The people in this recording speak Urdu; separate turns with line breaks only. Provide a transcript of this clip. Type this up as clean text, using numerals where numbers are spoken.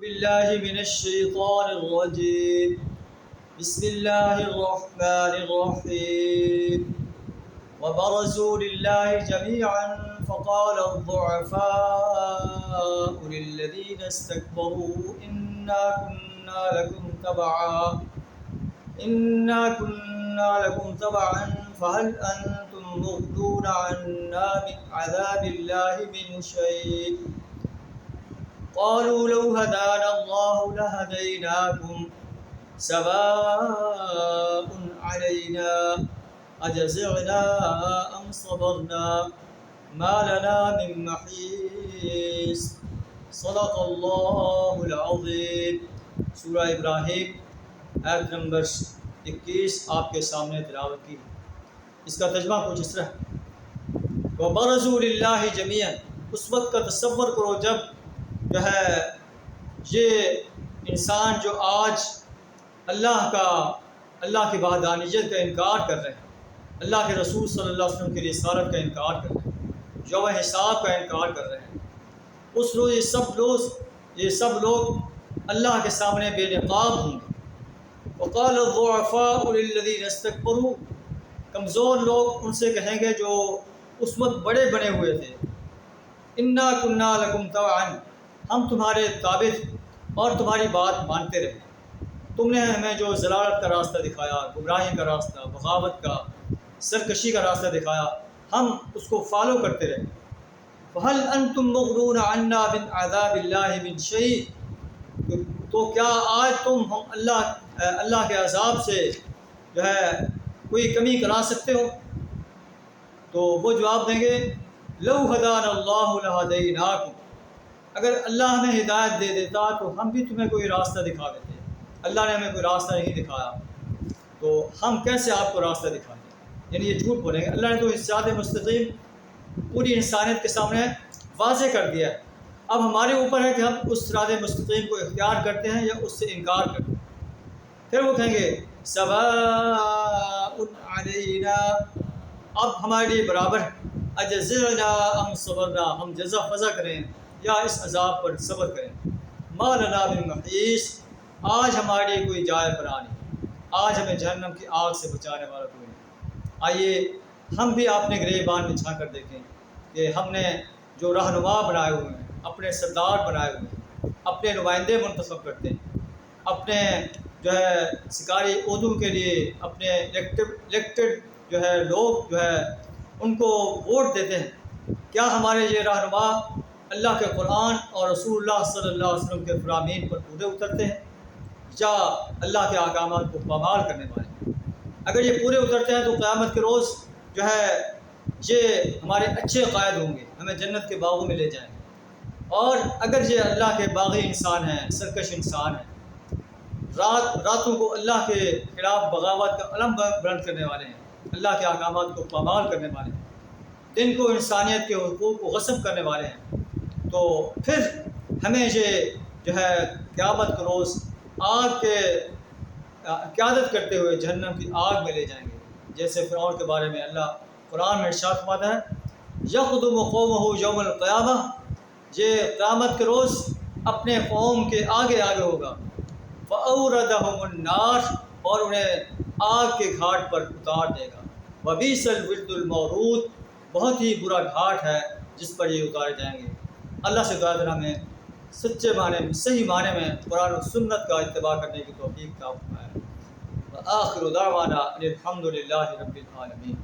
بالله من الشيطان الرجيم بسم الله الرحمن الرحيم وبرزوا لله جميعا فقال الضعفاء للذين استكبروا إنا كنا لكم تبعا فهل أنتم مغنون عنا من عذاب الله من شيء قالوا لو هدانا الله لهديناكم سواء علينا أجزعنا أم صبرنا ما لنا من محيص صدق اللہ العظیم۔ سورہ ابراہیم آیت نمبر 21 آپ کے سامنے تلاوت کی۔ اس کا ترجمہ کچھ اس طرح ہے، وَبَرَزُوا لِلَّهِ جَمِيعًا۔ اس وقت کا تصور کرو جب جو ہے یہ انسان جو آج اللہ کی وحدانیت کا انکار کر رہے ہیں، اللہ کے رسول صلی اللہ علیہ وسلم کی رسالت کا انکار کر رہے ہیں، یوم حساب کا انکار کر رہے ہیں، اس روز یہ سب لوگ اللہ کے سامنے بے نقاب ہوں گے۔ وقال الضعفاء للذین استکبروا، کمزور لوگ ان سے کہیں گے جو اس وقت بڑے بنے ہوئے تھے، انا کنا لکم تبعا، ہم تمہارے تابع اور تمہاری بات مانتے رہے، تم نے ہمیں جو ضلالت کا راستہ دکھایا، گمراہی کا راستہ، بغاوت کا، سرکشی کا راستہ دکھایا، ہم اس کو فالو کرتے رہے۔ فَهَلْ أَنْتُمْ مُغْنُونَ عَنَّا مِنْ عَذَابِ اللَّهِ مِنْ شَيْءٍ، تو کیا آج تم ہم اللہ کے عذاب سے جو ہے کوئی کمی کرا سکتے ہو؟ تو وہ جواب دیں گے، لَوْ هَدَانَ اللَّهُ لَهَدَيْنَاكُمْ، اگر اللہ ہمیں ہدایت دے دیتا تو ہم بھی تمہیں کوئی راستہ دکھا دیتے۔ اللہ نے ہمیں کوئی راستہ نہیں دکھایا تو ہم کیسے آپ کو راستہ دکھائیں؟ یعنی یہ جھوٹ بولیں گے۔ اللہ نے تو صراط مستقیم پوری انسانیت کے سامنے واضح کر دیا ہے، اب ہمارے اوپر ہے کہ ہم اس صراط مستقیم کو اختیار کرتے ہیں یا اس سے انکار کرتے ہیں۔ پھر وہ کہیں گے سواء علینا، اب ہمارے لیے برابر ہے، اجزعنا ام صبرنا، ہم جزا فضا کریں یا اس عذاب پر صبر کریں۔ ما لنا من محیص، آج ہمارے لیے کوئی جائے پناہ نہیں، آج ہمیں جہنم کی آگ سے بچانے والا کوئی نہیں۔ آئیے ہم بھی اپنے گریبان میں چھان کر دیکھیں کہ ہم نے جو رہنما بنائے ہوئے ہیں، اپنے سردار بنائے ہوئے ہیں، اپنے نمائندے منتخب کرتے ہیں، اپنے جو ہے سرکاری عہدوں کے لیے اپنے الیکٹڈ جو ہے لوگ جو ہے ان کو ووٹ دیتے ہیں، کیا ہمارے یہ رہنما اللہ کے قرآن اور رسول اللہ صلی اللہ علیہ وسلم کے فرامین پر پورے اترتے ہیں یا اللہ کے احکامات کو پامال کرنے والے ہیں؟ اگر یہ پورے اترتے ہیں تو قیامت کے روز جو ہے یہ ہمارے اچھے قائد ہوں گے، ہمیں جنت کے باغوں میں لے جائیں گے۔ اور اگر یہ اللہ کے باغی انسان ہیں، سرکش انسان ہیں، راتوں کو اللہ کے خلاف بغاوت کا علم بلند کرنے والے ہیں، اللہ کے احکامات کو پامال کرنے والے ہیں، دن کو انسانیت کے حقوق کو غصب کرنے والے ہیں، تو پھر ہمیں یہ جو ہے قیامت کے روز آگ کے قیادت کرتے ہوئے جہنم کی آگ میں لے جائیں گے، جیسے فرعون کے بارے میں اللہ قرآن میں ارشاد فرماتا ہے یقدم قومہ یوم القیامہ، یہ قیامت کے روز اپنے قوم کے آگے ہوگا، فَأَوْرَدَهُمُ النَّارِ، اور انہیں آگ کے گھاٹ پر اتار دے گا، وَبِئْسَ الْوِرْدُ الْمَوْرُودُ، بہت ہی برا گھاٹ ہے جس پر یہ اتارے جائیں گے۔ اللہ سے دعا کرنا ہمیں سچے معنی میں، صحیح معنی میں قرآن و سنت کا اتباع کرنے کی توفیق عطا فرمائے۔ وآخر دعوانا ان الحمد للہ رب العالمین۔